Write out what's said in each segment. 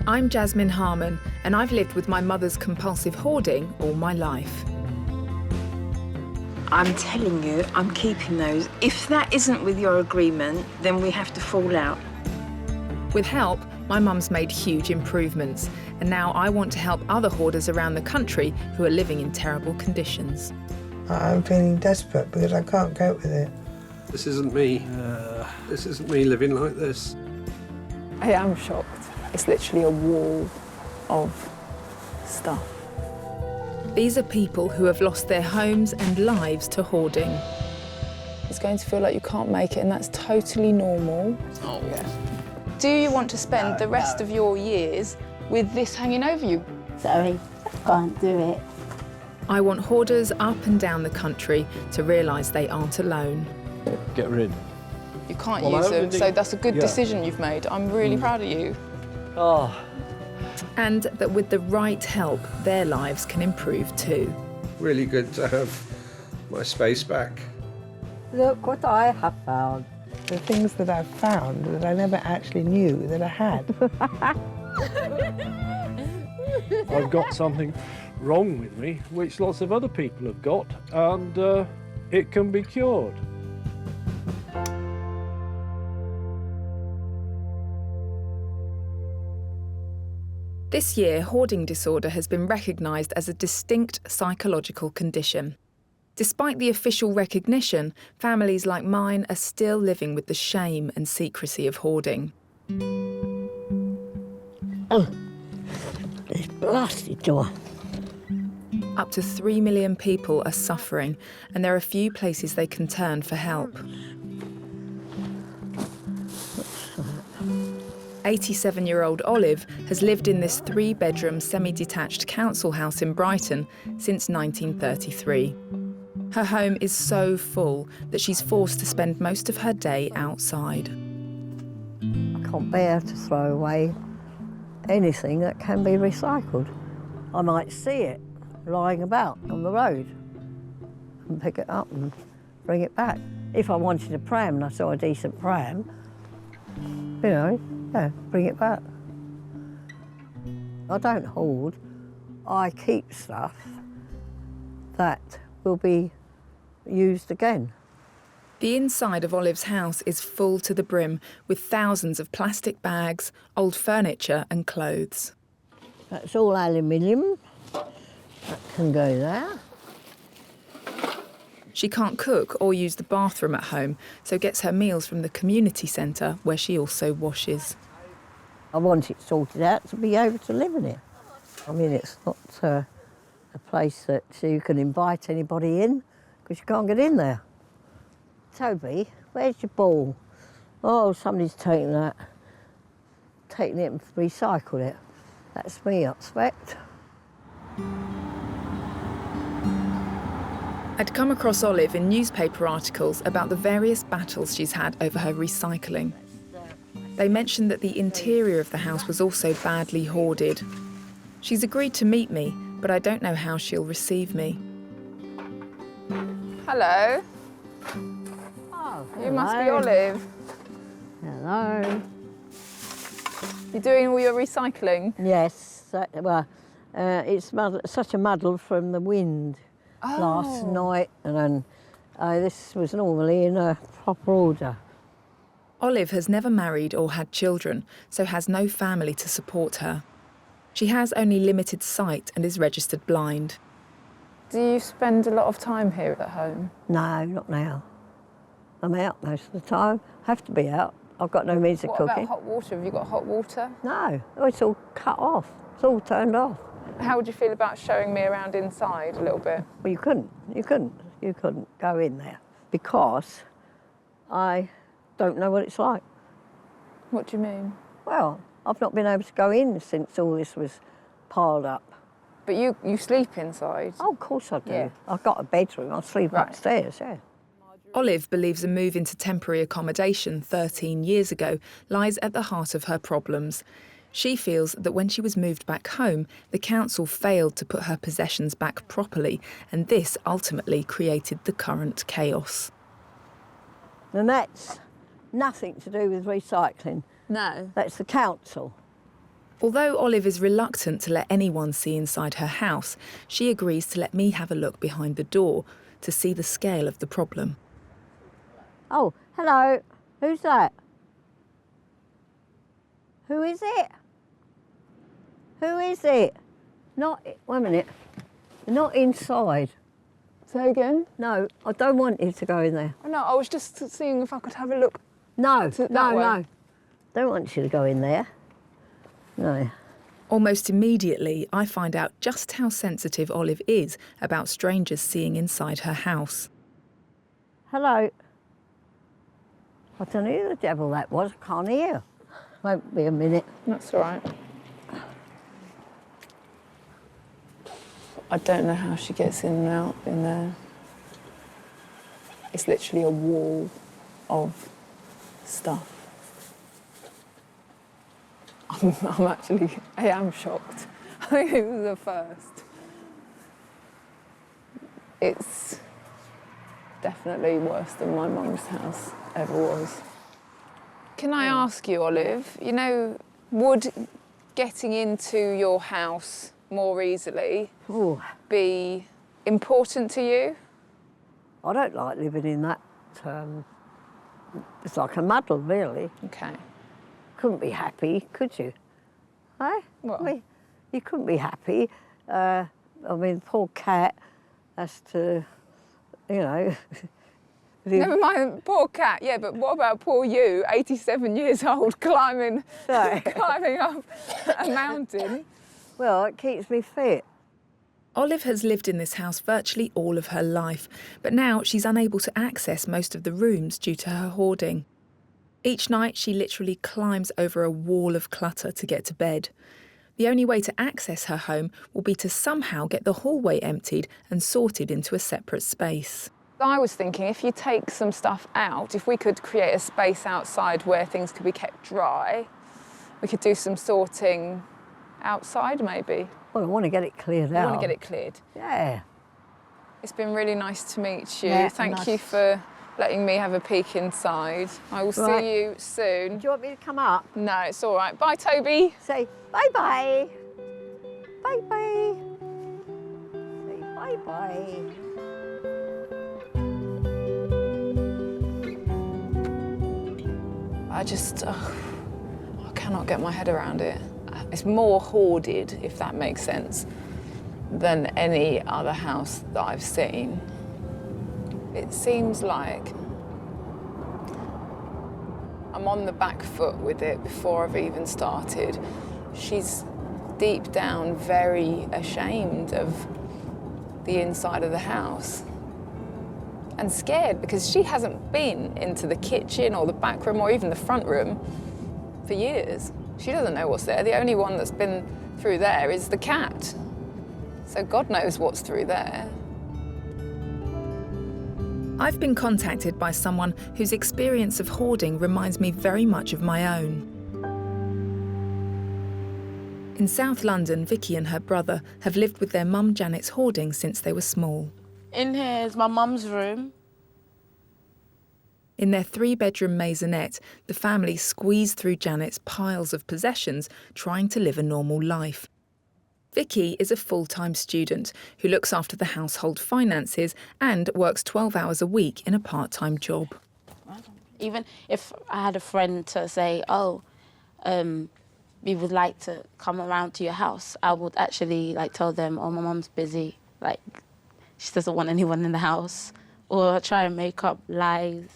I'm Jasmine Harmon, and I've lived with my mother's compulsive hoarding all my life. I'm telling you, I'm keeping those. If that isn't with your agreement, then we have to fall out. With help, my mum's made huge improvements, and now I want to help other hoarders around the country who are living in terrible conditions. I'm feeling desperate because I can't cope with it. This isn't me. This isn't me living like this. I am shocked. It's literally a wall of stuff. These are people who have lost their homes and lives to hoarding. It's going to feel like you can't make it, and that's totally normal. Oh, yeah. Do you want to spend the rest of your years with this hanging over you? Sorry, I can't do it. I want hoarders up and down the country to realise they aren't alone. Get rid. You can't use them, so that's a good decision you've made. I'm really proud of you. Oh. And that with the right help, their lives can improve too. Really good to have my space back. Look what I have found. The things that I've found that I never actually knew that I had. I've got something wrong with me, which lots of other people have got, and it can be cured. This year, hoarding disorder has been recognised as a distinct psychological condition. Despite the official recognition, families like mine are still living with the shame and secrecy of hoarding. Oh, this blasted door. Up to 3 million people are suffering, and there are few places they can turn for help. 87-year-old Olive has lived in this 3-bedroom semi-detached council house in Brighton since 1933. Her home is so full that she's forced to spend most of her day outside. I can't bear to throw away anything that can be recycled. I might see it lying about on the road and pick it up and bring it back. If I wanted a pram and I saw a decent pram, you know, yeah, bring it back. I don't hoard. I keep stuff that will be used again. The inside of Olive's house is full to the brim with thousands of plastic bags, old furniture and clothes. That's all aluminium. That can go there. She can't cook or use the bathroom at home, so gets her meals from the community centre, where she also washes. I want it sorted out to be able to live in it. I mean, it's not a place that you can invite anybody in, because you can't get in there. Toby, where's your ball? Oh, somebody's taken that. Taken it and recycled it. That's me, I expect. I'd come across Olive in newspaper articles about the various battles she's had over her recycling. They mentioned that the interior of the house was also badly hoarded. She's agreed to meet me, but I don't know how she'll receive me. Hello. Oh, You must be Olive. Hello. You're doing all your recycling? Yes, it's such a muddle from the wind last night, and this was normally in a proper order. Olive has never married or had children, so has no family to support her. She has only limited sight and is registered blind. Do you spend a lot of time here at home? No, not now. I'm out most of the time. Have to be out. I've got no means of cooking. What about hot water? Have you got hot water? No, it's all cut off. It's all turned off. How would you feel about showing me around inside a little bit? Well, you couldn't go in there because I don't know what it's like. What do you mean? Well, I've not been able to go in since all this was piled up. But you sleep inside? Oh, of course I do. Yeah. I've got a bedroom. I sleep upstairs, yeah. Olive believes a move into temporary accommodation 13 years ago lies at the heart of her problems. She feels that when she was moved back home, the council failed to put her possessions back properly, and this ultimately created the current chaos. And that's nothing to do with recycling. No. That's the council. Although Olive is reluctant to let anyone see inside her house, she agrees to let me have a look behind the door to see the scale of the problem. Oh, hello. Who's that? Who is it? Who is it? Not, wait a minute. Not inside. Say again? No, I don't want you to go in there. Oh, no, I was just seeing if I could have a look. No, that no, way? no. Don't want you to go in there. No. Almost immediately, I find out just how sensitive Olive is about strangers seeing inside her house. Hello. I don't know who the devil that was. I can't hear. Won't be a minute. That's all right. I don't know how she gets in and out in there. It's literally a wall of stuff. I am shocked. I think it was the first. It's definitely worse than my mum's house ever was. Can I ask you, Olive, you know, would getting into your house more easily Ooh, be important to you? I don't like living in that. It's like a muddle, really. Okay. Couldn't be happy, could you? Eh? Well- I mean, you couldn't be happy. I mean, poor cat has to, you know. Never mind, poor cat, yeah, but what about poor you, 87 years old, climbing Right. climbing up a mountain? Well, it keeps me fit. Olive has lived in this house virtually all of her life, but now she's unable to access most of the rooms due to her hoarding. Each night, she literally climbs over a wall of clutter to get to bed. The only way to access her home will be to somehow get the hallway emptied and sorted into a separate space. I was thinking if you take some stuff out, if we could create a space outside where things could be kept dry, we could do some sorting outside maybe. Well, I want to get it cleared I out. want to get it cleared. Yeah. It's been really nice to meet you. Yeah, Thank nice. you for letting me have a peek inside. I will Right. see you soon. Do you want me to come up? No, it's all right. Bye, Toby. Say bye-bye. Bye-bye. Say bye-bye. I cannot get my head around it. It's more hoarded, if that makes sense, than any other house that I've seen. It seems like I'm on the back foot with it before I've even started. She's deep down very ashamed of the inside of the house and scared because she hasn't been into the kitchen or the back room or even the front room for years. She doesn't know what's there. The only one that's been through there is the cat. So God knows what's through there. I've been contacted by someone whose experience of hoarding reminds me very much of my own. In South London, Vicky and her brother have lived with their mum Janet's hoarding since they were small. In here is my mum's room. In their 3-bedroom maisonette, the family squeezed through Janet's piles of possessions, trying to live a normal life. Vicky is a full-time student who looks after the household finances and works 12 hours a week in a part-time job. Even if I had a friend to say, oh, we would like to come around to your house, I would actually tell them, oh, my mum's busy, she doesn't want anyone in the house, or try and make up lies.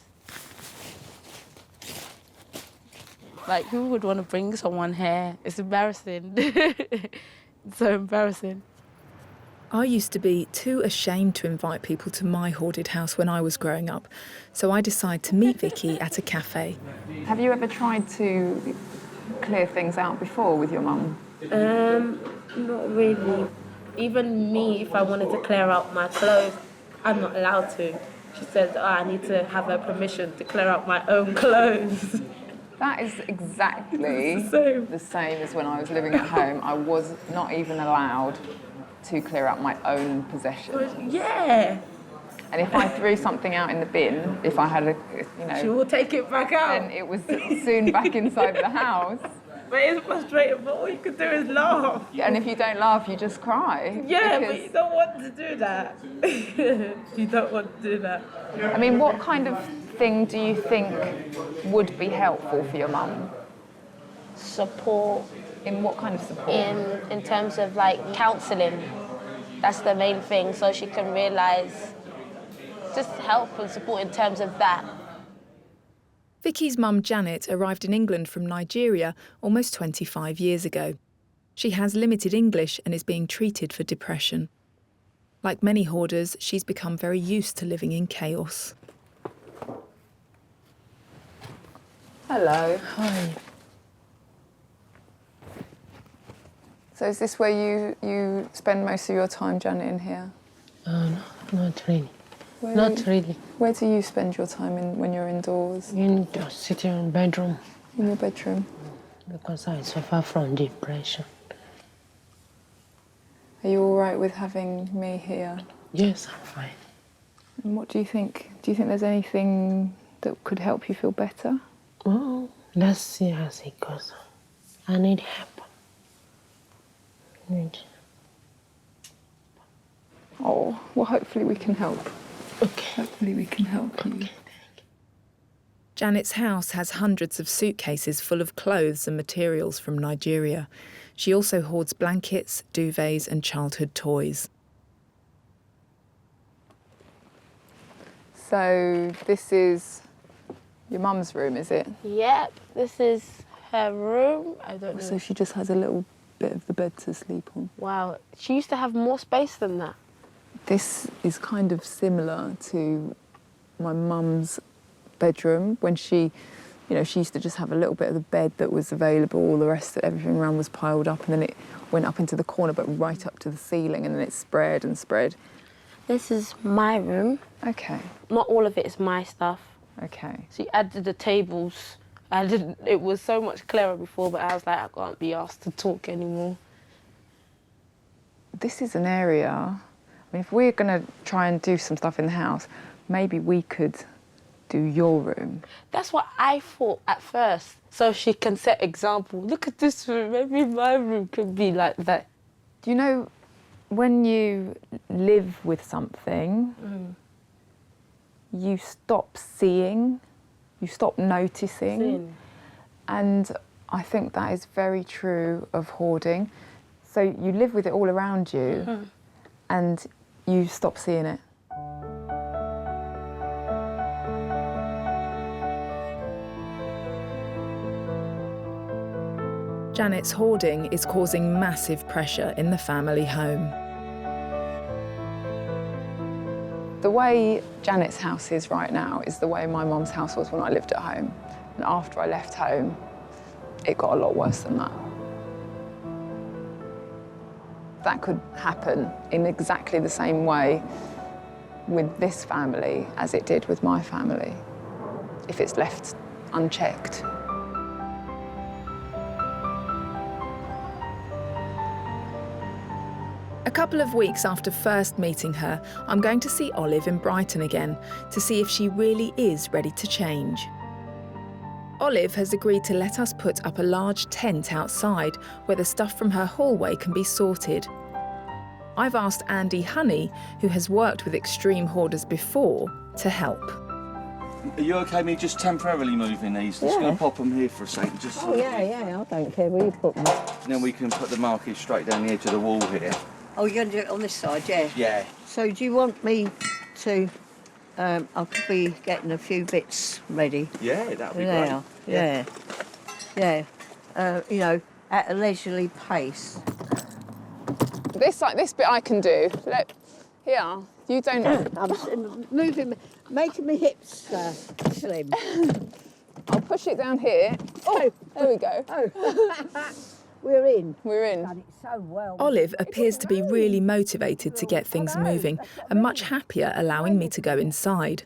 Who would want to bring someone here? It's embarrassing. It's so embarrassing. I used to be too ashamed to invite people to my hoarded house when I was growing up, so I decided to meet Vicky at a cafe. Have you ever tried to clear things out before with your mum? Not really. Even me, if I wanted to clear out my clothes, I'm not allowed to. She said, I need to have her permission to clear out my own clothes. That is exactly Same. the same as when I was living at home. I was not even allowed to clear out my own possessions. Yeah. And if I threw something out in the bin, if I had She will take it back out. then it was soon back inside the house. But it's frustrating, but all you can do is laugh. And if you don't laugh, you just cry. Yeah, because- but you don't want to do that. You don't want to do that. I mean, what kind of thing do you think would be helpful for your mum? Support. In what kind of support? In terms of like counselling. That's the main thing, so she can realise, just help and support in terms of that. Vicky's mum Janet arrived in England from Nigeria almost 25 years ago. She has limited English and is being treated for depression. Like many hoarders, she's become very used to living in chaos. Hello. Hi. So is this where you spend most of your time, Janet, in here? No, not really. Where Not do you- really. Where do you spend your time when you're indoors? In the sitting bedroom In your bedroom? because I suffer from depression. Are you all right with having me here? Yes, I'm fine. And what do you think? Do you think there's anything that could help you feel better? Oh, let's see as it goes. I need help. Oh, well, hopefully we can help. Okay. Hopefully we can help you. Janet's house has hundreds of suitcases full of clothes and materials from Nigeria. She also hoards blankets, duvets and childhood toys. So this is your mum's room, is it? Yep, this is her room. I don't know. So she just has a little bit of the bed to sleep on. Wow, she used to have more space than that. This is kind of similar to my mum's bedroom when she used to just have a little bit of the bed that was available, all the rest of everything around was piled up, and then it went up into the corner but right up to the ceiling, and then it spread and spread. This is my room. Okay, Not all of it is my stuff. okay. She added the tables. It was so much clearer before, but I was like, I can't be asked to talk anymore. This is an area, I mean, if we're going to try and do some stuff in the house, maybe we could do your room. That's what I thought at first. So she can set example. Look at this room. Maybe my room could be like that. Do you know, when you live with something, you stop seeing, you stop noticing. And I think that is very true of hoarding. So you live with it all around you and you stop seeing it. Janet's hoarding is causing massive pressure in the family home. The way Janet's house is right now is the way my mum's house was when I lived at home. And after I left home, it got a lot worse than that. That could happen in exactly the same way with this family as it did with my family, if it's left unchecked. A couple of weeks after first meeting her, I'm going to see Olive in Brighton again to see if she really is ready to change. Olive has agreed to let us put up a large tent outside where the stuff from her hallway can be sorted. I've asked Andy Honey, who has worked with extreme hoarders before, to help. Are you OK me just temporarily moving these? Just going to pop them here for a second. Just so Yeah, I don't care where you put them. then we can put the markers straight down the edge of the wall here. Oh, you're going to do it on this side, yeah? Yeah. So do you want me to... I could be getting a few bits ready. Yeah, that'd be Now, great. yeah. You know, at a leisurely pace. This bit I can do. Here, you don't... I'm moving, making my hips slim. I'll push it down here. Oh, there we go. We're in. We're in. Done it so well. Olive appears to be really motivated to get things moving and much happier allowing me to go inside.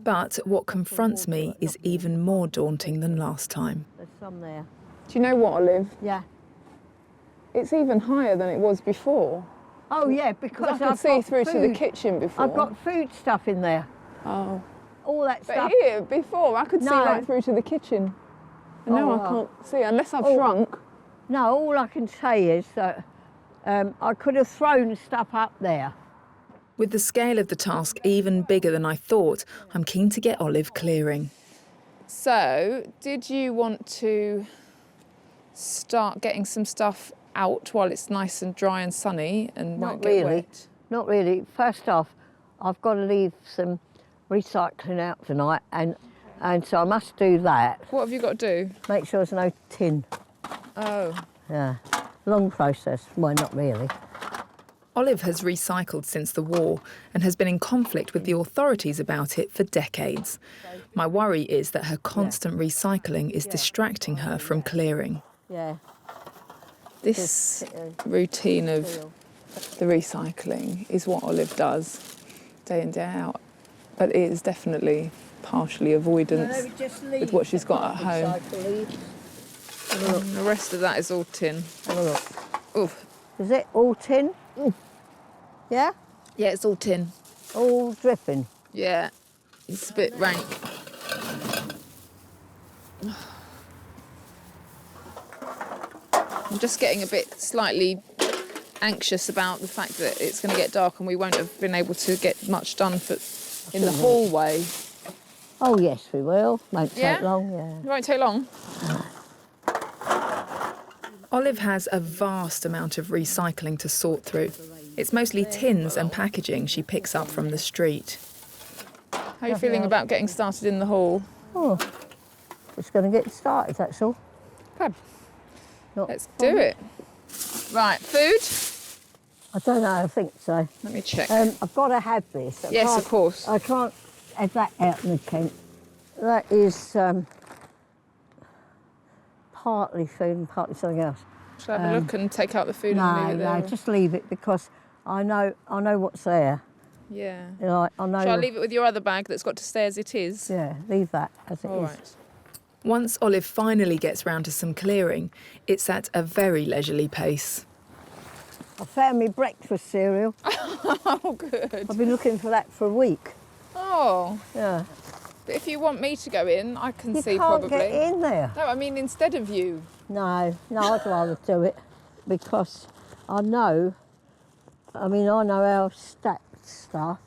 But what confronts me is even more daunting than last time. There's some there. Do you know what, Olive? Yeah. It's even higher than it was before. Oh, yeah, because I could I've see got through to the food. kitchen before. I've got food stuff in there. Oh. All that But stuff. here, before, I could see No. right through to the kitchen. And now Oh, I wow. can't see, unless I've shrunk. No, all I can say is that I could have thrown stuff up there. With the scale of the task even bigger than I thought, I'm keen to get Olive clearing. So, did you want to start getting some stuff out while it's nice and dry and sunny and won't get wet? Not really. First off, I've got to leave some recycling out tonight, and so I must do that. What have you got to do? Make sure there's no tin. Oh. Yeah, long process. Well, not really. Olive has recycled since the war and has been in conflict with the authorities about it for decades. My worry is that her constant recycling is distracting her from clearing. Yeah. This routine of the recycling is what Olive does day in, day out. But it is definitely partially avoidance with what she's got at home. The rest of that is all tin. Have a look. Oof. Is it all tin? Yeah? Yeah, it's all tin. All dripping? Yeah. It's a bit rank. I'm just getting a bit slightly anxious about the fact that it's going to get dark and we won't have been able to get much done in the hallway. Oh, yes, we will. Won't Yeah? take long, yeah. It won't take long. Olive has a vast amount of recycling to sort through. It's mostly tins and packaging she picks up from the street. How are you feeling about getting started in the hall? Oh, just going to get started, that's all. Fab. Not Let's do it. Right, food? I don't know, I think so. Let me check. I've got to have this. Yes, of course. I can't have that out in the tent. That is partly food and partly something else. Shall I have a look and take out the food and leave it there? No, just leave it because I know what's there. Yeah. You know, I know. Shall I leave it with your other bag that's got to stay as it is? Yeah, leave that as it is. All right. Once Olive finally gets round to some clearing, it's at a very leisurely pace. I found me breakfast cereal. Oh, good. I've been looking for that for a week. Oh. Yeah. But if you want me to go in, I can You see can't probably. get in there. No, I mean instead of you. No, I'd rather do it because I know how stacked stuff.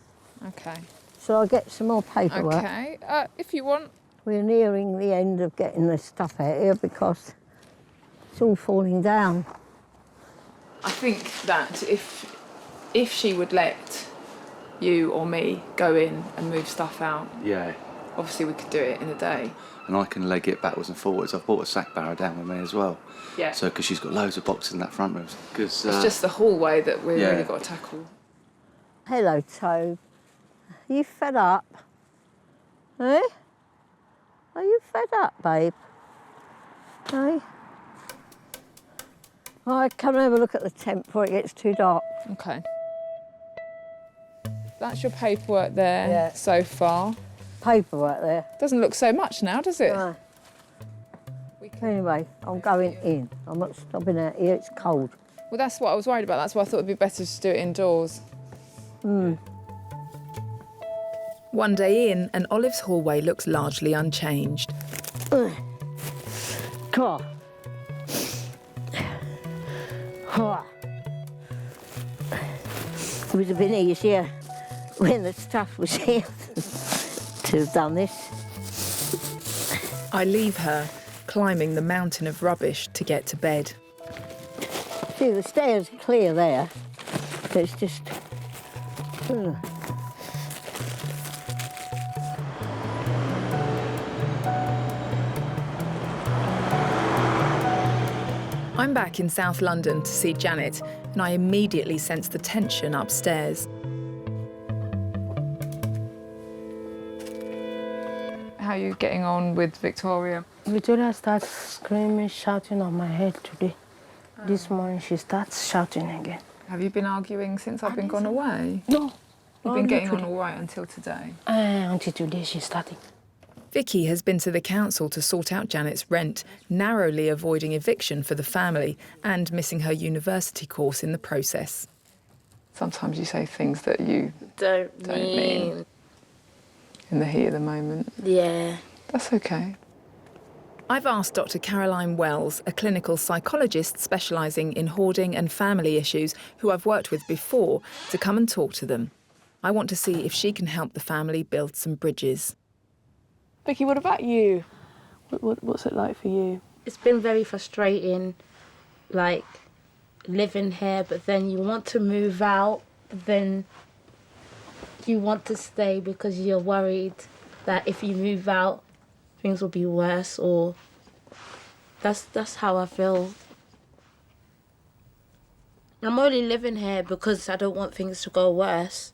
Okay. So I'll get some more paperwork. Okay. If you want. We're nearing the end of getting this stuff out here because it's all falling down. I think that if she would let you or me go in and move stuff out, Yeah. obviously we could do it in a day. And I can leg it backwards and forwards. I've brought a sack barrow down with me as well. Yeah. So, because she's got loads of boxes in that front room. Cause, It's just the hallway that we've yeah. really got to tackle. Hello, Tobe. Are you fed up? Eh? Are you fed up, babe? Eh? All right, come and have a look at the tent before it gets too dark. Okay. That's your paperwork there so far. Paperwork there. Doesn't look so much now, does it? No. Anyway, I'm going in. I'm not stopping out here, it's cold. Well, that's what I was worried about. That's why I thought it'd be better to do it indoors. One day in, and Olive's hallway looks largely unchanged. Come on. It would have been easier when the stuff was here to have done this. I leave her, climbing the mountain of rubbish to get to bed. See, the stairs are clear there, but it's just... I'm back in South London to see Janet, and I immediately sense the tension upstairs. How are you getting on with Victoria? Victoria starts screaming, shouting on my head today. This morning she starts shouting again. Have you been arguing since I've been gone away? No. You've been getting on all right until today? Until today she's starting. Vicky has been to the council to sort out Janet's rent, narrowly avoiding eviction for the family and missing her university course in the process. Sometimes you say things that you Don't mean in the heat of the moment. Yeah. That's okay. I've asked Dr. Caroline Wells, a clinical psychologist specialising in hoarding and family issues who I've worked with before, to come and talk to them. I want to see if she can help the family build some bridges. Vicky, what about you? What's it like for you? It's been very frustrating, like, living here, but then you want to move out, but then you want to stay because you're worried that if you move out, things will be worse, or that's how I feel. I'm only living here because I don't want things to go worse.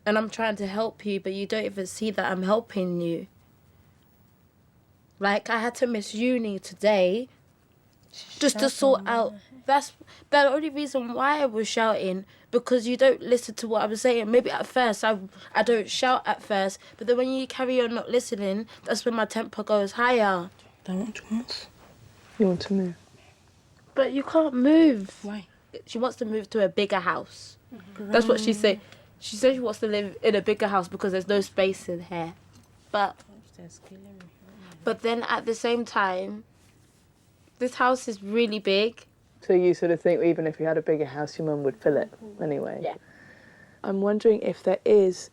And I'm trying to help you, but you don't even see that I'm helping you. Like, I had to miss uni today just to sort out. That's the only reason why I was shouting, because you don't listen to what I was saying. Maybe at first I don't shout at first, but then when you carry on not listening, that's when my temper goes higher. Don't want to move. You want to move? But you can't move. Why? She wants to move to a bigger house. That's what she said. She said she wants to live in a bigger house because there's no space in here. But then at the same time, this house is really big. So you sort of think even if you had a bigger house, your mum would fill it anyway? Yeah. I'm wondering if there is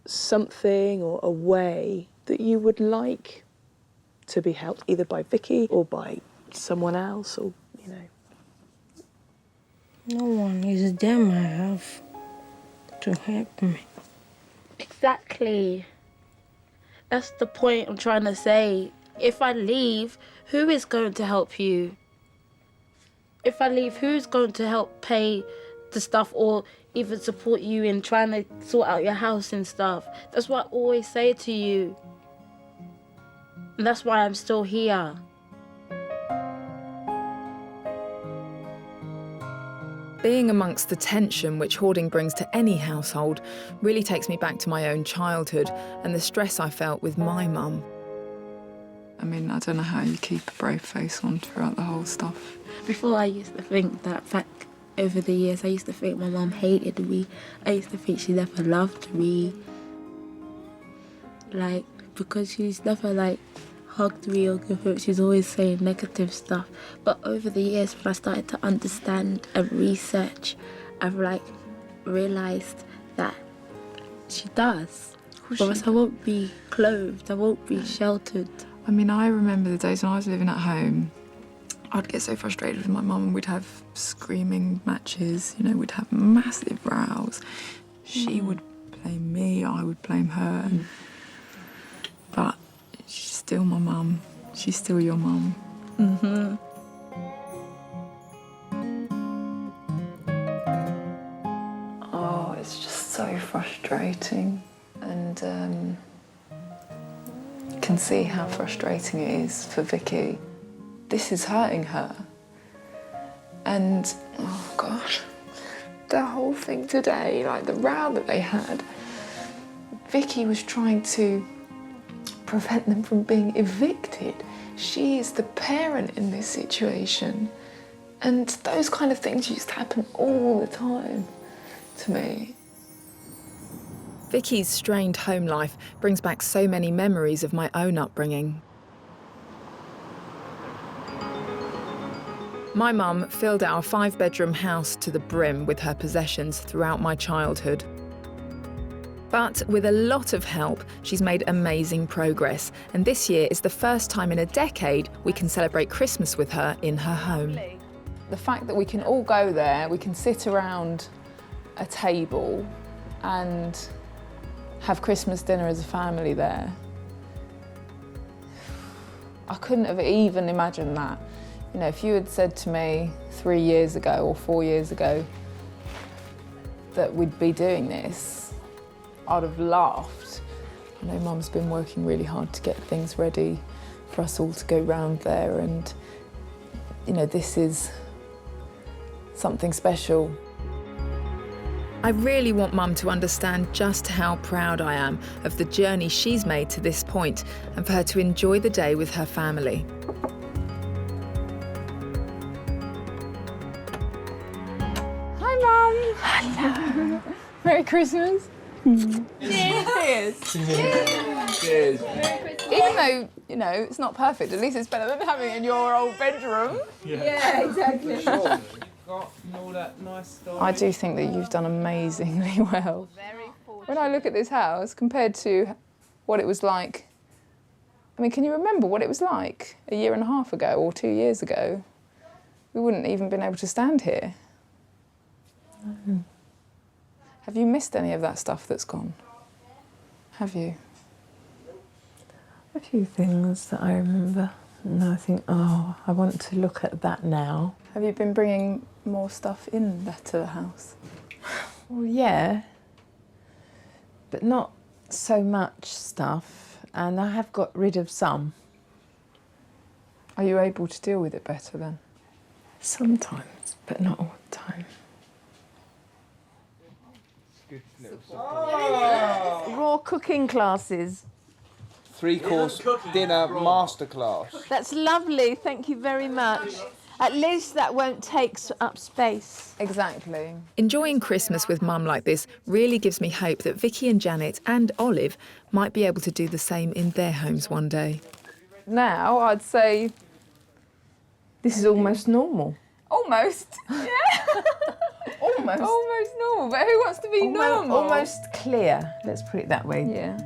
something or a way that you would like to be helped, either by Vicky or by someone else, or, you know. No one is there, I have to help me. Exactly. That's the point I'm trying to say. If I leave, who is going to help you? If I leave, who's going to help pay the stuff or even support you in trying to sort out your house and stuff? That's what I always say to you. And that's why I'm still here. Being amongst the tension which hoarding brings to any household really takes me back to my own childhood and the stress I felt with my mum. I mean, I don't know how you keep a brave face on throughout the whole stuff. Before I used to think that back over the years, I used to think my mum hated me. I used to think she never loved me. Like, because she's never, like, hugged me or given, she's always saying negative stuff. But over the years, when I started to understand and research, I've, like, realised that she does. Or else I won't be clothed, I won't be sheltered. I mean, I remember the days when I was living at home, I'd get so frustrated with my mum and we'd have screaming matches, you know, we'd have massive rows. She would blame me, I would blame her. But she's still my mum. She's still your mum. Mm-hmm. Oh, it's just so frustrating. And can see how frustrating it is for Vicky. This is hurting her. And, oh gosh, the whole thing today, like the row that they had, Vicky was trying to prevent them from being evicted. She is the parent in this situation. And those kind of things used to happen all the time to me. Vicky's strained home life brings back so many memories of my own upbringing. My mum filled our 5-bedroom house to the brim with her possessions throughout my childhood. But with a lot of help, she's made amazing progress, and this year is the first time in a decade we can celebrate Christmas with her in her home. The fact that we can all go there, we can sit around a table and have Christmas dinner as a family there. I couldn't have even imagined that. You know, if you had said to me 3 years ago or 4 years ago that we'd be doing this, I'd have laughed. I know Mum's been working really hard to get things ready for us all to go round there, and, you know, this is something special. I really want Mum to understand just how proud I am of the journey she's made to this point and for her to enjoy the day with her family. Hi, Mum. Hello. Merry Christmas. Cheers. Cheers. Cheers. Even though, you know, it's not perfect, at least it's better than having it in your old bedroom. Yeah, exactly. I do think that you've done amazingly well. When I look at this house compared to what it was like, I mean, can you remember what it was like a year and a half ago or 2 years ago? We wouldn't even been able to stand here. Have you missed any of that stuff that's gone? Have you? A few things that I remember, and I think, oh, I want to look at that now. Have you been bringing more stuff in to the house? Well, yeah, but not so much stuff, and I have got rid of some. Are you able to deal with it better then? Sometimes, but not all the time. Raw cooking classes. 3-course dinner masterclass. That's lovely, thank you very much. At least that won't take up space. Exactly. Enjoying Christmas with Mum like this really gives me hope that Vicky and Janet and Olive might be able to do the same in their homes one day. Now, I'd say... This is almost normal. Almost, yeah. Almost. Almost normal, but who wants to be normal? Almost clear, let's put it that way. Yeah.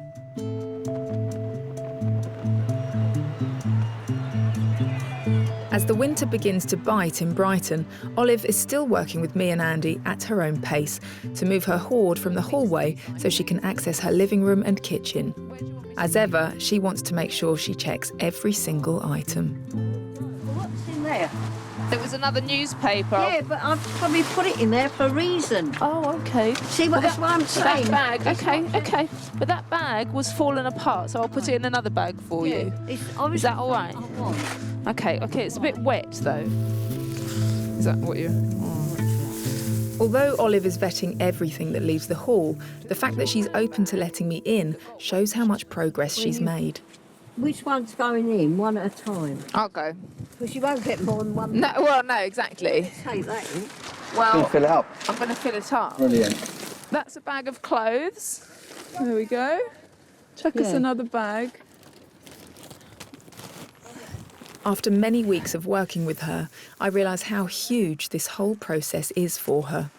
As the winter begins to bite in Brighton, Olive is still working with me and Andy at her own pace to move her hoard from the hallway so she can access her living room and kitchen. As ever, she wants to make sure she checks every single item. What's in there? There was another newspaper. Yeah, but I've probably put it in there for a reason. Oh, okay. See, that's what I'm saying. That bag, okay. But that bag was falling apart, so I'll put it in another bag for you. Is that all right? Okay, it's a bit wet, though. Is that what you're... Although Olive is vetting everything that leaves the hall, the fact that she's open to letting me in shows how much progress she's made. Which one's going in, one at a time? I'll go. Because you won't get more than one. No, exactly. Take that in. Well, fill it up. I'm going to fill it up. Brilliant. That's a bag of clothes. There we go. Chuck us another bag. After many weeks of working with her, I realise how huge this whole process is for her.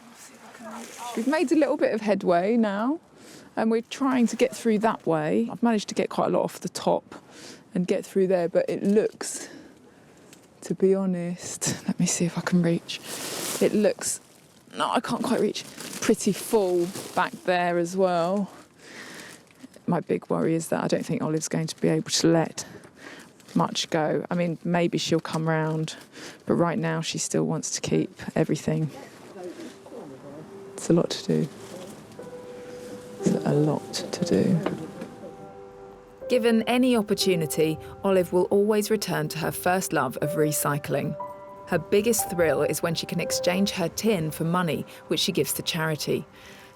We've made a little bit of headway now, and we're trying to get through that way. I've managed to get quite a lot off the top and get through there, but it looks, to be honest, let me see if I can reach. It looks, no, I can't quite reach, pretty full back there as well. My big worry is that I don't think Olive's going to be able to let much go. I mean, maybe she'll come round, but right now she still wants to keep everything. It's a lot to do. It's a lot to do. Given any opportunity, Olive will always return to her first love of recycling. Her biggest thrill is when she can exchange her tin for money, which she gives to charity.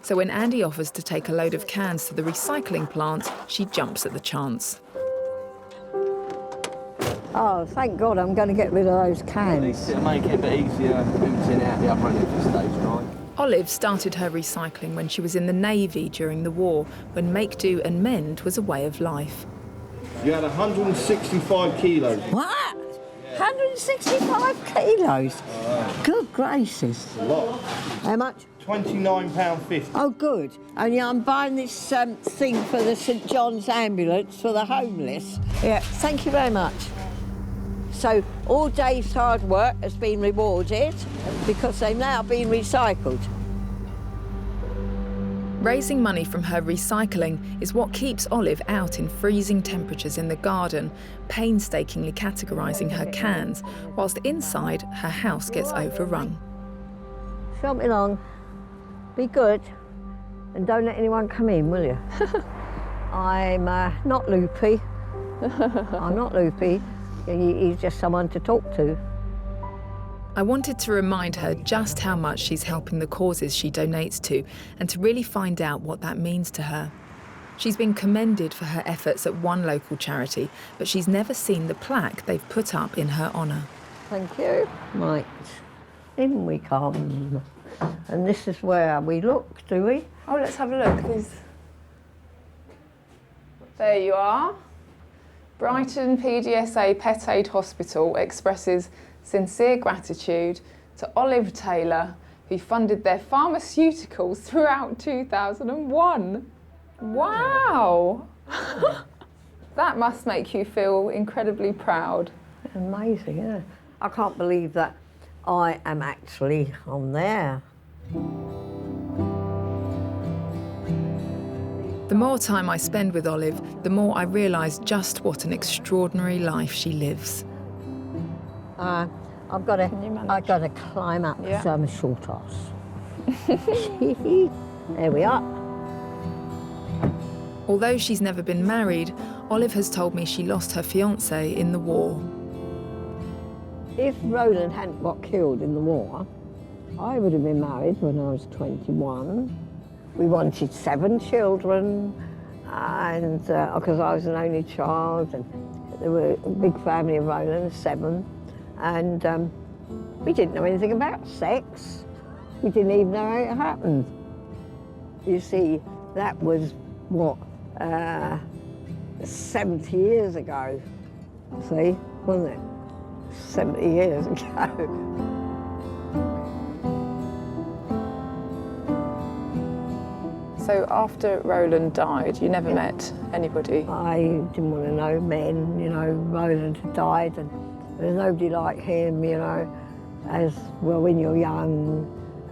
So when Andy offers to take a load of cans to the recycling plant, she jumps at the chance. Oh, thank God I'm going to get rid of those cans. It'll make it a bit easier booting out the other end if it stays dry. Olive started her recycling when she was in the Navy during the war, when make do and mend was a way of life. You had 165 kilos. What? 165 kilos? Good gracious. A lot. How much? £29.50. Oh, good. And yeah, I'm buying this thing for the St John's ambulance for the homeless. Yeah, thank you very much. So all Dave's hard work has been rewarded because they've now been recycled. Raising money from her recycling is what keeps Olive out in freezing temperatures in the garden, painstakingly categorising her cans, whilst inside her house gets overrun. Shove me along. Be good. And don't let anyone come in, will you? I'm not loopy. I'm not loopy. He's just someone to talk to. I wanted to remind her just how much she's helping the causes she donates to and to really find out what that means to her. She's been commended for her efforts at one local charity, but she's never seen the plaque they've put up in her honour. Thank you. Right, in we come. And this is where we look, do we? Oh, let's have a look. There's There you are. Brighton PDSA Pet Aid Hospital expresses sincere gratitude to Olive Taylor, who funded their pharmaceuticals throughout 2001. Wow! That must make you feel incredibly proud. Amazing, yeah. I can't believe that I am actually on there. The more time I spend with Olive, the more I realise just what an extraordinary life she lives. I've got to climb up because I'm a short ass. There we are. Although she's never been married, Olive has told me she lost her fiancé in the war. If Roland hadn't got killed in the war, I would have been married when I was 21. We wanted 7 children, and because I was an only child, and there were a big family of Roland, 7, and we didn't know anything about sex. We didn't even know how it happened. You see, that was, what, 70 years ago, see, wasn't it? 70 years ago. So after Roland died, you never met anybody? I didn't want to know men, you know. Roland had died and there's nobody like him, you know. As well, when you're young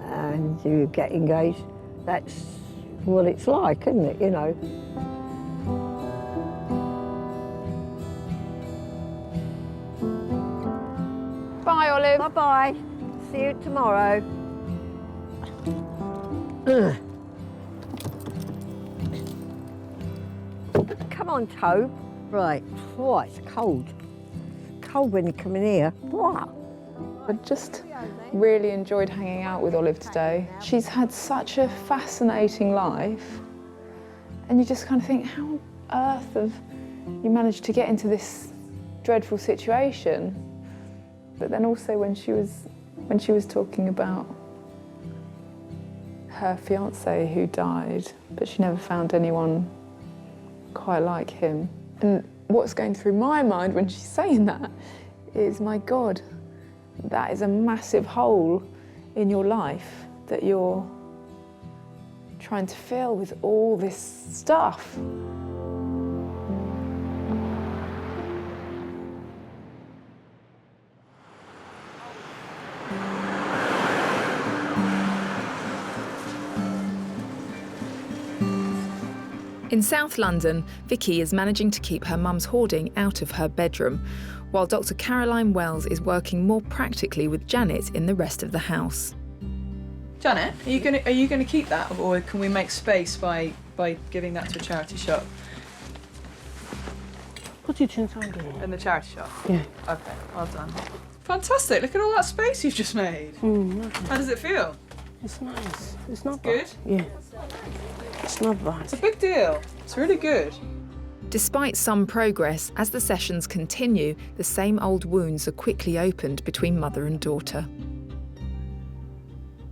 and you get engaged, that's what it's like, isn't it, you know. Bye, Olive. Bye-bye. See you tomorrow. Come on, Tobe. Right. Oh, it's cold. Cold when you come in here. Wow. I just really enjoyed hanging out with Olive today. She's had such a fascinating life, and you just kind of think, how on earth have you managed to get into this dreadful situation? But then also when she was talking about her fiancé who died, but she never found anyone quite like him. And what's going through my mind when she's saying that is, my God, that is a massive hole in your life that you're trying to fill with all this stuff. In South London, Vicky is managing to keep her mum's hoarding out of her bedroom, while Dr. Caroline Wells is working more practically with Janet in the rest of the house. Janet, are you gonna keep that, or can we make space by giving that to a charity shop? Put it inside there. In the charity shop? Yeah. Okay, well done. Fantastic, look at all that space you've just made. How does it feel? It's nice. It's not good? Yeah. It's not bad. It's a big deal. It's really good. Despite some progress, as the sessions continue, the same old wounds are quickly opened between mother and daughter.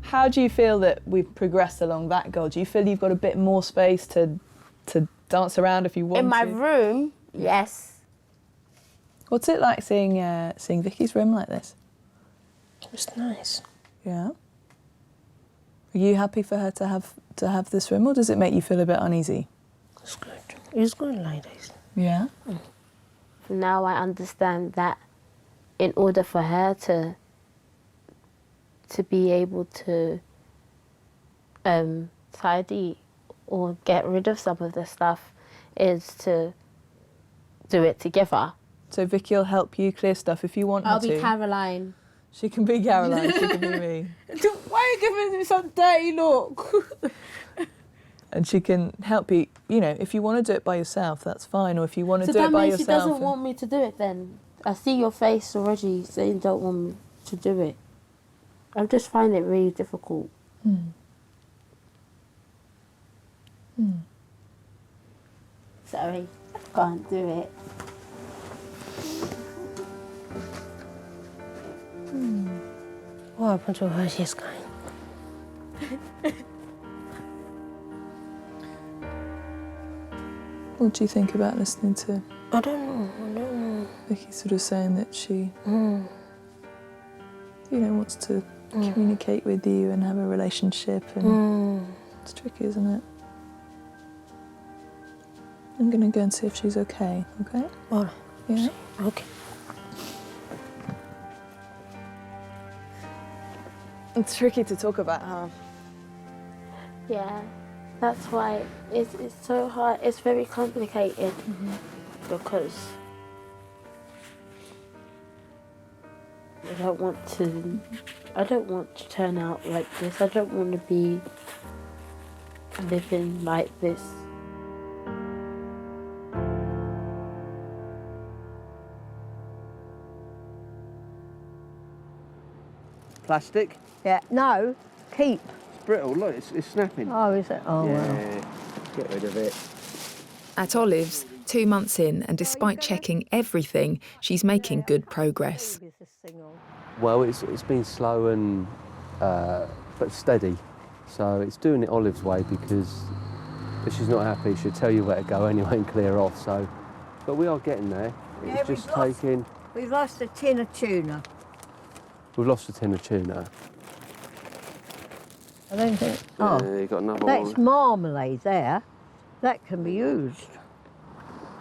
How do you feel that we've progressed along that goal? Do you feel you've got a bit more space to dance around if you want to? In my room, yes. What's it like seeing Vicky's room like this? It's nice. Yeah. Are you happy for her to have this room, or does it make you feel a bit uneasy? It's good. It's good like this. Yeah. Now I understand that in order for her to be able to tidy or get rid of some of the stuff is to do it together. So Vicky will help you clear stuff if you want her to. I'll be Caroline. She can be Caroline, she can be me. Why are you giving me some dirty look? And she can help you, you know, if you want to do it by yourself, that's fine, or if you want to do it by yourself. So that means she doesn't want me to do it then? I see your face already saying you don't want me to do it. I just find it really difficult. Sorry, I can't do it. What happened to her? She's going. What do you think about listening to I don't know. Vicky sort of saying that she, wants to communicate with you and have a relationship, and it's tricky, isn't it? I'm gonna go and see if she's okay. Okay? Well, Yeah. okay. It's tricky to talk about, huh? Yeah, that's why it's so hard. It's very complicated because I don't want to turn out like this. I don't want to be living like this. Plastic? Yeah, no, keep. It's brittle, look, it's snapping. Oh, is it? Oh, yeah, well. get rid of it. At Olive's, 2 months in, and despite checking everything, she's making good progress. Well, it's been slow and but steady. So it's doing it Olive's way, because if she's not happy, she'll tell you where to go anyway and clear off. So, but we are getting there. It's just taking. We've lost a tin of tuna. We've lost a tin of tuna. I don't think. Yeah, Oh, you got another that's one. marmalade there. That can be used.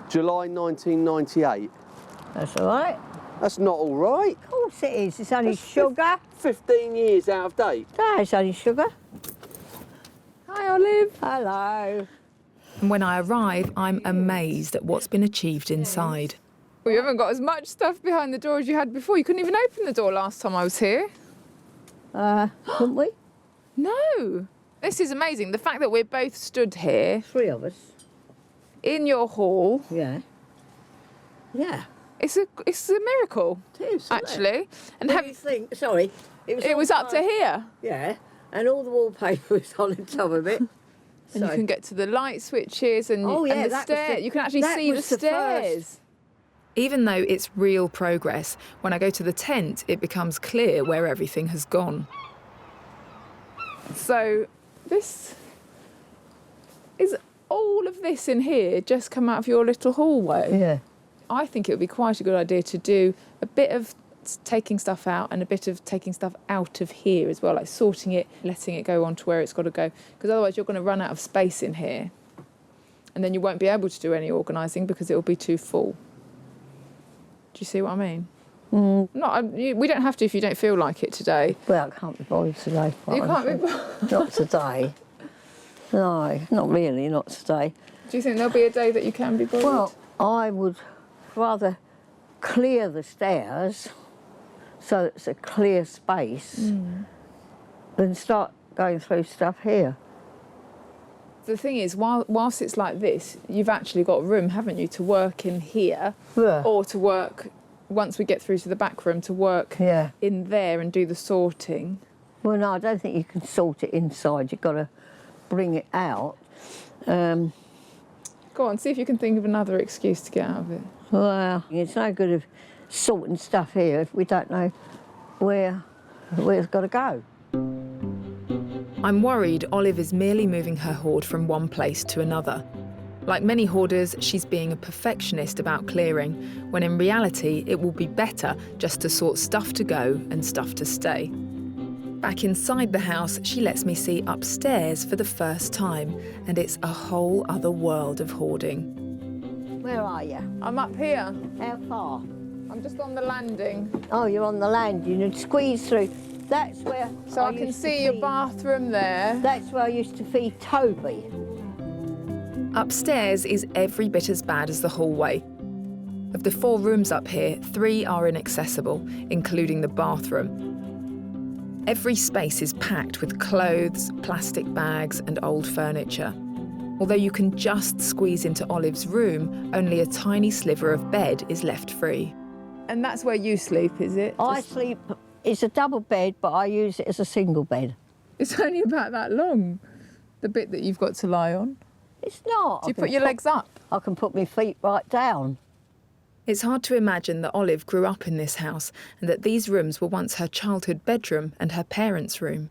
July 1998. That's all right. That's not all right. Of course it is. It's only sugar. 15 years out of date. No, it's only sugar. Hi, Olive. Hello. And when I arrive, I'm amazed at what's been achieved inside. Well, you haven't got as much stuff behind the door as you had before. You couldn't even open the door last time I was here. Couldn't we? No. This is amazing. The fact that we're both stood here. 3 of us. In your hall. Yeah. Yeah. It's a miracle. It is, isn't actually. It? And what do you think? Sorry. It was up to here. Yeah. And all the wallpaper was on the top of it. And you can get to the light switches and, and the stairs. You can actually see the stairs. Even though it's real progress, when I go to the tent, it becomes clear where everything has gone. So this is all of this in here just come out of your little hallway. Yeah. I think it would be quite a good idea to do a bit of taking stuff out and a bit of taking stuff out of here as well, like sorting it, letting it go on to where it's got to go, because otherwise you're going to run out of space in here and then you won't be able to do any organising because it will be too full. Do you see what I mean? We don't have to if you don't feel like it today. Well, I can't be bothered today. You can't be bothered? Not today. No, not really, not today. Do you think there'll be a day that you can be bothered? Well, I would rather clear the stairs so it's a clear space than start going through stuff here. The thing is, whilst it's like this, you've actually got room, haven't you, to work in here, or to work, once we get through to the back room, to work in there and do the sorting. Well, no, I don't think you can sort it inside. You've got to bring it out. Go on, see if you can think of another excuse to get out of it. Well, it's no good of sorting stuff here if we don't know where it's got to go. I'm worried Olive is merely moving her hoard from one place to another. Like many hoarders, she's being a perfectionist about clearing, when in reality it will be better just to sort stuff to go and stuff to stay. Back inside the house, she lets me see upstairs for the first time, and it's a whole other world of hoarding. Where are you? I'm up here. How far? I'm just on the landing. Oh, you're on the landing and squeeze through. That's where So I can see your bathroom there. That's where I used to feed Toby. Upstairs is every bit as bad as the hallway. Of the 4 rooms up here, 3 are inaccessible, including the bathroom. Every space is packed with clothes, plastic bags and old furniture. Although you can just squeeze into Olive's room, only a tiny sliver of bed is left free. And that's where you sleep, is it? I sleep, it's a double bed, but I use it as a single bed. It's only about that long, the bit that you've got to lie on. It's not. Do you put your legs up? I can put my feet right down. It's hard to imagine that Olive grew up in this house and that these rooms were once her childhood bedroom and her parents' room.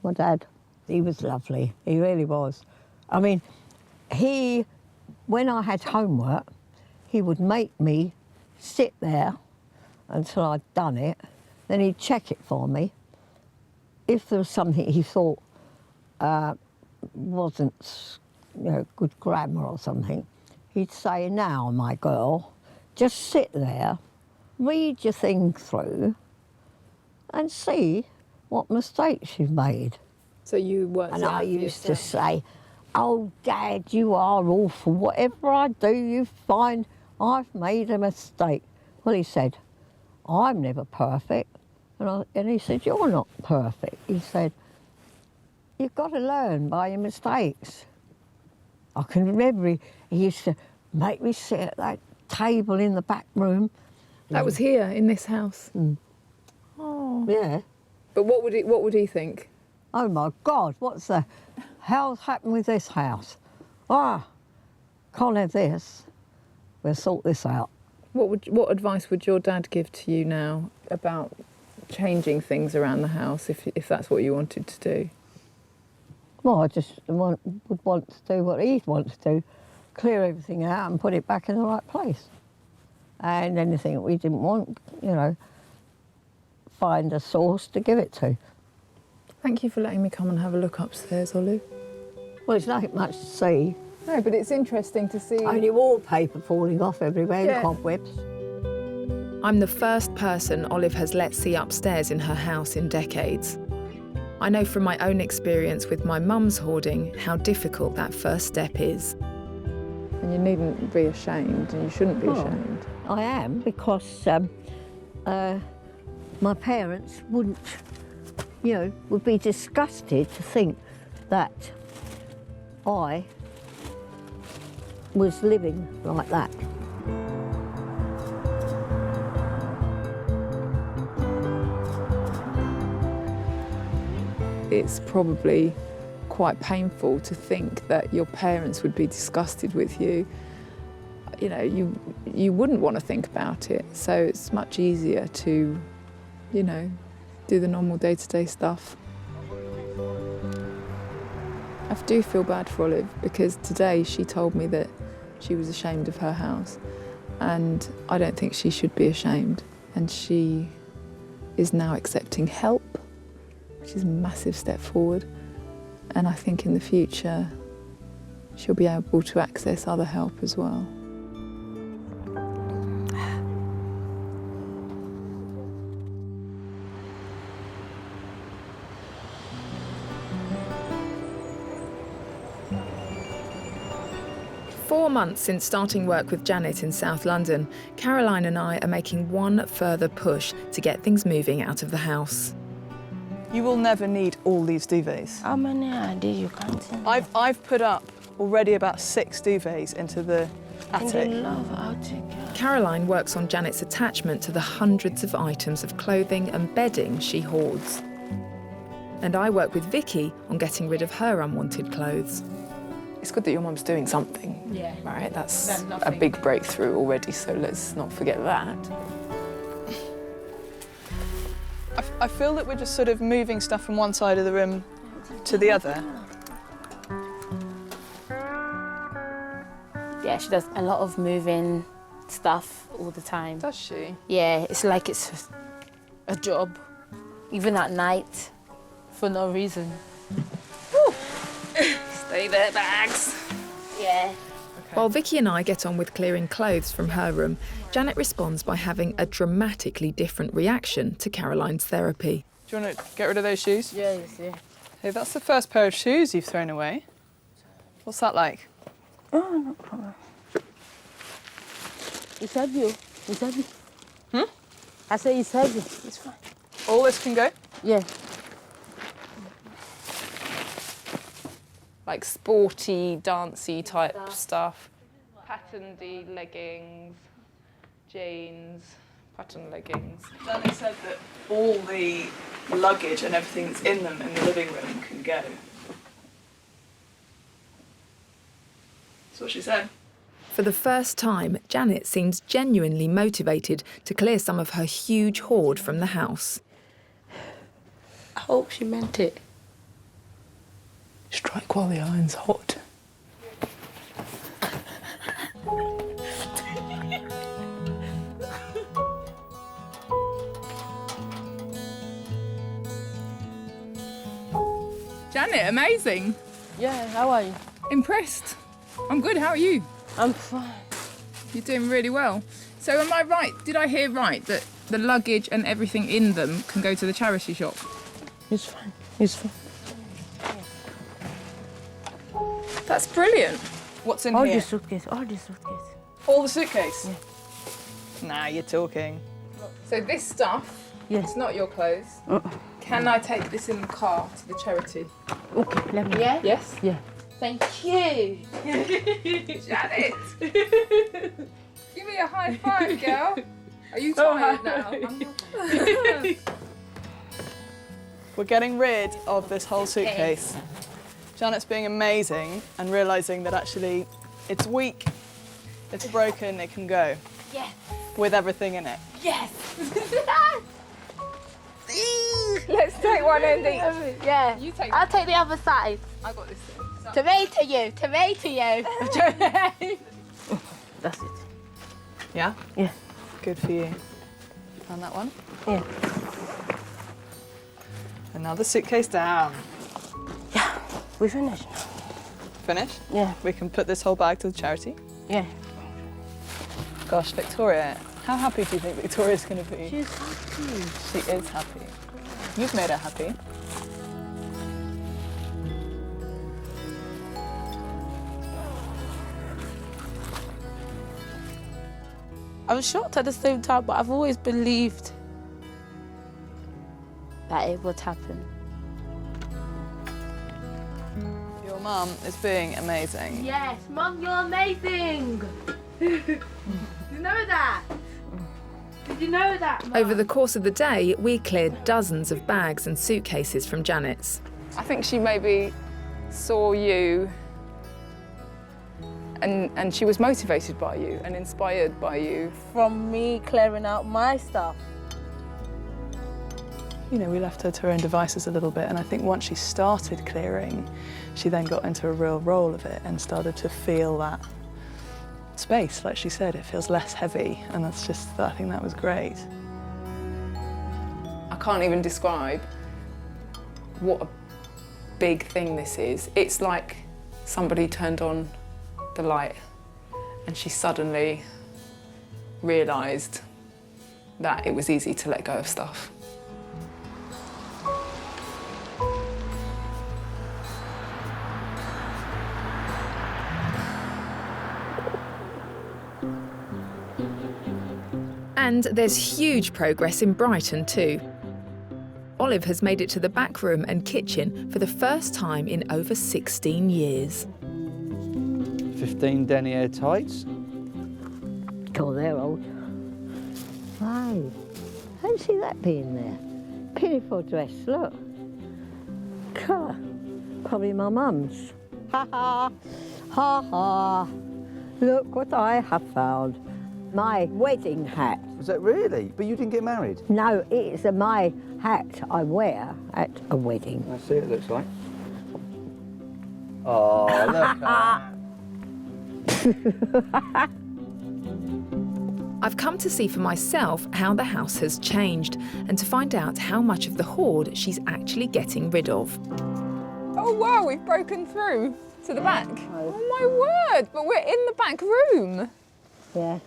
My dad, he was lovely. He really was. I mean, he when I had homework, he would make me sit there until I'd done it. Then he'd check it for me. If there was something he thought wasn't, good grammar or something, he'd say, "Now, my girl, just sit there, read your thing through, and see what mistakes you've made." So you worked And it I out for used to yourself. say, "Oh, Dad, you are awful. Whatever I do, you find I've made a mistake." Well, he said, "I'm never perfect." And he said, "You're not perfect." He said, "You've got to learn by your mistakes." I can remember he used to make me sit at that table in the back room. That was here in this house. Oh. Yeah. But what would he think? Oh my God, what's the hell's happened with this house? Can't have this. We'll sort this out. What advice would your dad give to you now about changing things around the house if that's what you wanted to do? Well, I just would want to do what he wants to do, clear everything out and put it back in the right place. And anything that we didn't want, find a source to give it to. Thank you for letting me come and have a look upstairs, Olive. Well, it's nothing much to see. No, but it's interesting to see. Only wallpaper falling off everywhere, Yeah. and cobwebs. I'm the first person Olive has let see upstairs in her house in decades. I know from my own experience with my mum's hoarding how difficult that first step is. And you needn't be ashamed, and you shouldn't be ashamed. I am, because my parents wouldn't, would be disgusted to think that I was living like that. It's probably quite painful to think that your parents would be disgusted with you. You wouldn't want to think about it, so it's much easier to, do the normal day-to-day stuff. I do feel bad for Olive, because today she told me that she was ashamed of her house, and I don't think she should be ashamed, and she is now accepting help, which is a massive step forward, and I think in the future she'll be able to access other help as well. Four months since starting work with Janet in South London, Caroline and I are making one further push to get things moving out of the house. You will never need all these duvets. How many are there? You can't see. I've put up already about 6 duvets into the And they attic. love attic. Caroline works on Janet's attachment to the hundreds of items of clothing and bedding she hoards. And I work with Vicky on getting rid of her unwanted clothes. It's good that your mum's doing something. Yeah. Right, that's Then a nothing. big breakthrough already, so let's not forget that. I feel that we're just sort of moving stuff from one side of the room to the other. Yeah, she does a lot of moving stuff all the time. Does she? Yeah, it's like it's a job, even at night, for no reason. Stay there, bags. Yeah. While Vicky and I get on with clearing clothes from her room, Janet responds by having a dramatically different reaction to Caroline's therapy. Do you want to get rid of those shoes? Yeah, yeah. Hey, that's the first pair of shoes you've thrown away. What's that like? Oh, no problem. It's heavy. It's heavy. I say it's heavy. It's fine. All this can go? Yeah. Like sporty, dancey type stuff. Patterned leggings, jeans, pattern leggings. Danny said that all the luggage and everything that's in them in the living room can go. That's what she said. For the first time, Janet seems genuinely motivated to clear some of her huge hoard from the house. I hope she meant it. Strike while the iron's hot. Janet, amazing. Yeah, how are you? Impressed. I'm good, how are you? I'm fine. You're doing really well. So am I right, did I hear right, that the luggage and everything in them can go to the charity shop? It's fine, it's fine. That's brilliant. What's in All here? the suitcase, all the suitcase. All the suitcase? Yeah. Nah, you're talking. So this stuff, it's not your clothes. Can I take this in the car to the charity? Okay, let me. Yeah? Yes? Yeah. Thank you. Janet! Give me a high five, girl. Are you tired now? I'm not. We're getting rid of this whole suitcase. Janet's being amazing and realising that actually it's weak, it's broken, it can go. Yes. With everything in it. Yes. Let's take one end each. Yeah. You take I'll take the other side. I got this thing. Tomato you, tomato you. That's it. Yeah? Yeah. Good for you. Found that one? Yeah. Another suitcase down. Yeah, we finished. Finished? Yeah. We can put this whole bag to the charity? Yeah. Gosh, Victoria, how happy do you think Victoria's going to be? She's happy. She is happy. You've made her happy. I was shocked at the same time, but I've always believed that it would happen. Your mum is being amazing. Yes, Mum, you're amazing. Did you know that? Did you know that, Mum? Over the course of the day, we cleared dozens of bags and suitcases from Janet's. I think she maybe saw you and she was motivated by you and inspired by you. From me clearing out my stuff. You know, we left her to her own devices a little bit, and I think once she started clearing, she then got into a real role of it and started to feel that space. Like she said, it feels less heavy, and that's just, I think that was great. I can't even describe what a big thing this is. It's like somebody turned on the light and she suddenly realised that it was easy to let go of stuff. And there's huge progress in Brighton too. Olive has made it to the back room and kitchen for the first time in over 16 years. 15 denier tights. God, they're old. Hey, fancy that being there. Pinafore dress, look. God, probably my mum's. Ha ha, ha ha. Look what I have found. My wedding hat. Was that really? But you didn't get married? No, it's my hat I wear at a wedding. I see what it looks like. Oh, look at that. I've come to see for myself how the house has changed and to find out how much of the hoard she's actually getting rid of. Oh wow, we've broken through to the back. Oh my word, but we're in the back room. Yeah.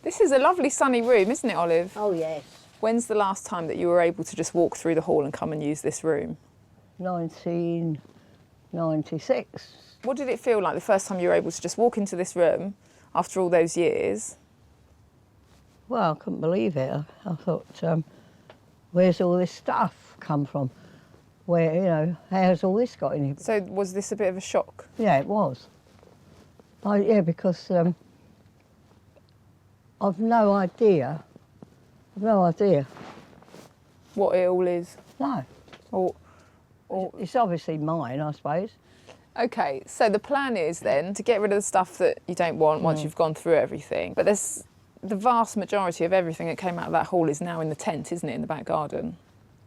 This is a lovely sunny room, isn't it, Olive? Oh, yes. When's the last time that you were able to just walk through the hall and come and use this room? 1996. What did it feel like the first time you were able to just walk into this room after all those years? Well, I couldn't believe it. I thought, where's all this stuff come from? Where, you know, how's all this got in here? So was this a bit of a shock? Yeah, it was. Yeah, because I've no idea. What it all is? No. Or it's obviously mine, I suppose. Okay, so the plan is then to get rid of the stuff that you don't want once you've gone through everything. But there's the vast majority of everything that came out of that hall is now in the tent, isn't it, in the back garden?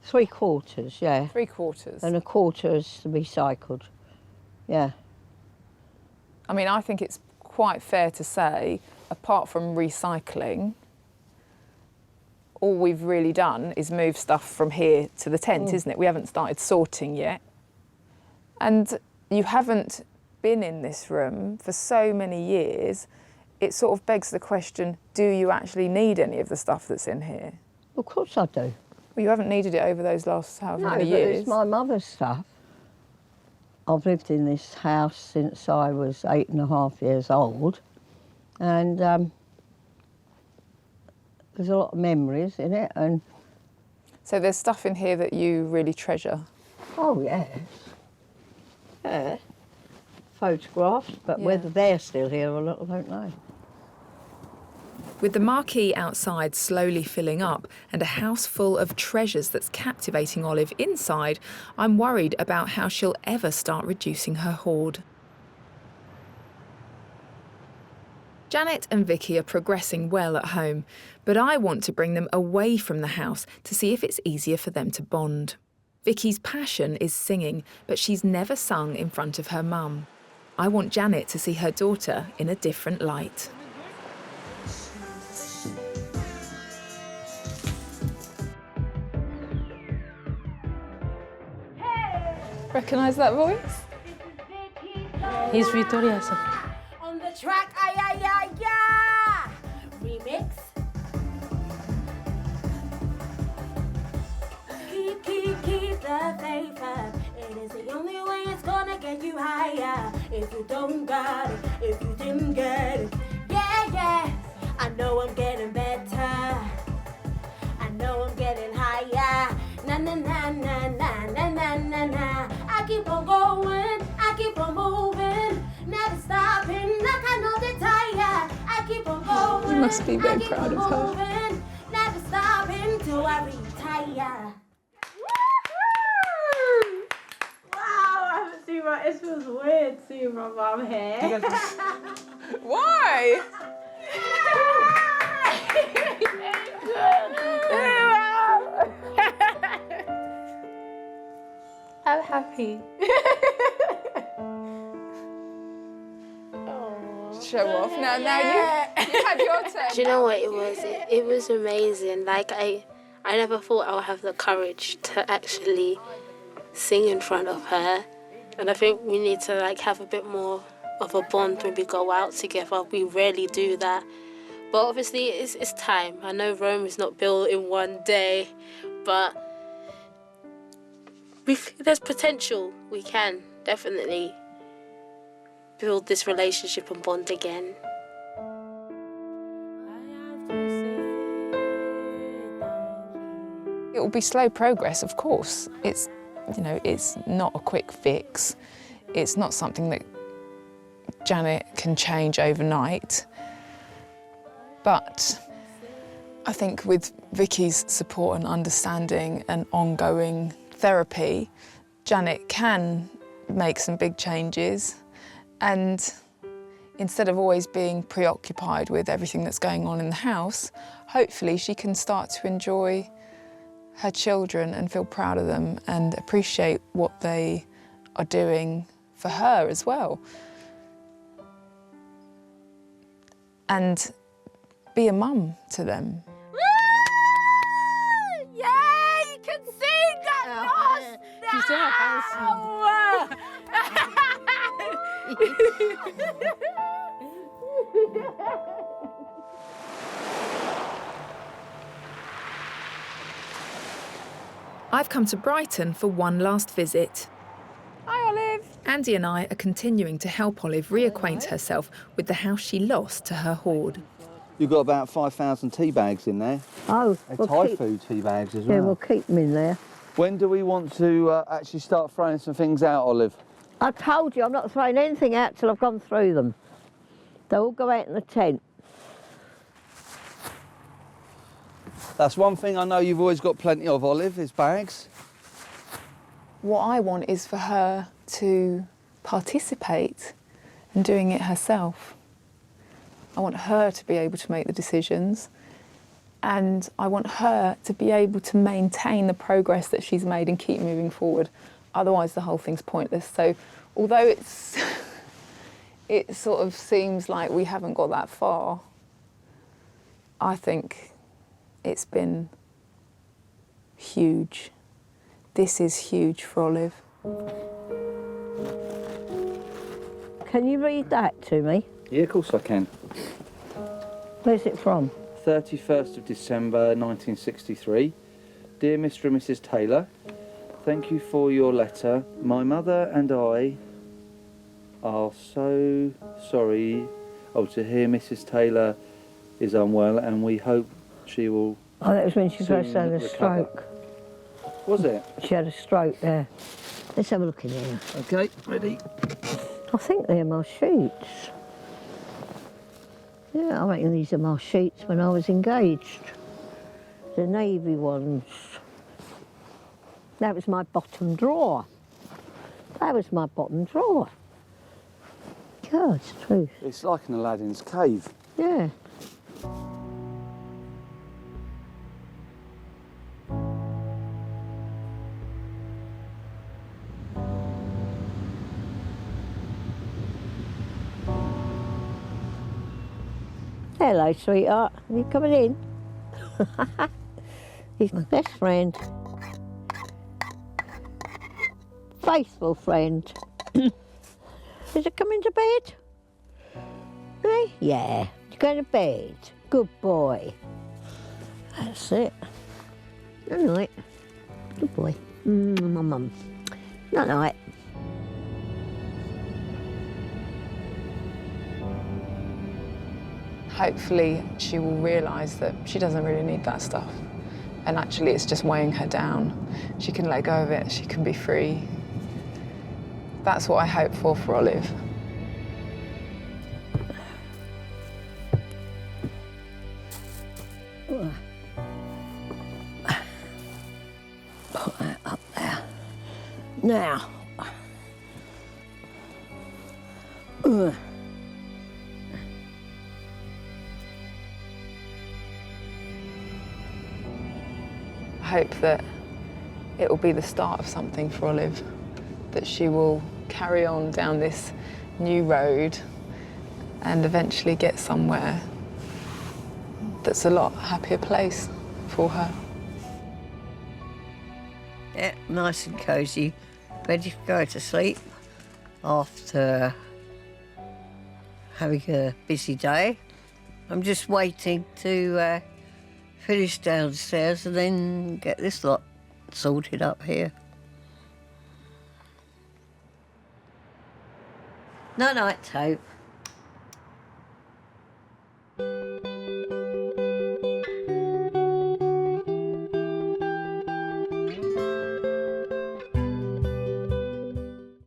3/4, yeah. 3/4. And 1/4 is recycled. Yeah. I mean, I think it's quite fair to say, apart from recycling, all we've really done is move stuff from here to the tent, isn't it? We haven't started sorting yet. And you haven't been in this room for so many years, it sort of begs the question, do you actually need any of the stuff that's in here? Of course I do. Well, you haven't needed it over those last however many but years. it's my mother's stuff. I've lived in this house since I was 8.5 years old, and there's a lot of memories in it. And so there's stuff in here that you really treasure? Oh, yes. Yeah. Photographs, but whether they're still here or not, I don't know. With the marquee outside slowly filling up and a house full of treasures that's captivating Olive inside, I'm worried about how she'll ever start reducing her hoard. Janet and Vicky are progressing well at home, but I want to bring them away from the house to see if it's easier for them to bond. Vicky's passion is singing, but she's never sung in front of her mum. I want Janet to see her daughter in a different light. Recognise that voice? He's Victoria. On the track, ay, ay, ay, yeah! Remix. Keep the faith up. It is the only way it's gonna get you higher. If you don't got it, if you didn't get it. Yeah, yeah, I know I'm getting better. I know I'm getting higher. Na na na na na na na na na. I keep on going, I keep on moving, never stopping like I know the tire. I keep on going, You must be very proud of her. moving, never stopping till I retire. Wow, I haven't seen my. It feels weird seeing my mum here. Why? I'm happy. Show off. Now you had your turn. Do you know what it was? It was amazing. Like I never thought I would have the courage to actually sing in front of her. And I think we need to like have a bit more of a bond when we go out together. We rarely do that. But obviously it's time. I know Rome is not built in one day, but there's potential. We can definitely build this relationship and bond again. It will be slow progress, of course. It's not a quick fix. It's not something that Janet can change overnight. But I think with Vicky's support and understanding and ongoing therapy, Janet can make some big changes, and instead of always being preoccupied with everything that's going on in the house, hopefully she can start to enjoy her children and feel proud of them and appreciate what they are doing for her as well. And be a mum to them. Yeah, you can sing that She's doing I've come to Brighton for one last visit. Hi, Olive. Andy and I are continuing to help Olive reacquaint herself with the house she lost to her hoard. You've got about 5,000 tea bags in there. Oh, And we'll Thai keep- food tea bags as well. Yeah, we'll keep them in there. When do we want to actually start throwing some things out, Olive? I told you I'm not throwing anything out till I've gone through them. They'll all go out in the tent. That's one thing I know you've always got plenty of, Olive, is bags. What I want is for her to participate in doing it herself. I want her to be able to make the decisions, and I want her to be able to maintain the progress that she's made and keep moving forward. Otherwise, the whole thing's pointless. So, although it sort of seems like we haven't got that far, I think it's been huge. This is huge for Olive. Can you read that to me? Yeah, of course I can. Where's it from? 31st of December 1963. Dear Mr. and Mrs. Taylor, thank you for your letter. My mother and I are so sorry to hear Mrs. Taylor is unwell, and we hope she will. Oh, that was when she first had a recover. stroke. Was it? She had a stroke there. Let's have a look in here. Okay, ready? I think they're my sheets. Yeah, I reckon these are my sheets when I was engaged. The navy ones. That was my bottom drawer. That was my bottom drawer. God, it's the truth. It's like an Aladdin's cave. Yeah. Hello, sweetheart. Are you coming in? He's my best friend. Faithful friend. Is it coming to bed? Hey? Yeah. You going to bed? Good boy. That's it. Good night. Good boy. My mum. Night night. Hopefully she will realise that she doesn't really need that stuff. And actually it's just weighing her down. She can let go of it, she can be free. That's what I hope for Olive. Put that up there. Now. I hope that it will be the start of something for Olive, that she will carry on down this new road and eventually get somewhere that's a lot happier place for her. Yeah, nice and cosy, ready to go to sleep after having a busy day. I'm just waiting to finish downstairs and then get this lot sorted up here. Night night, Hope.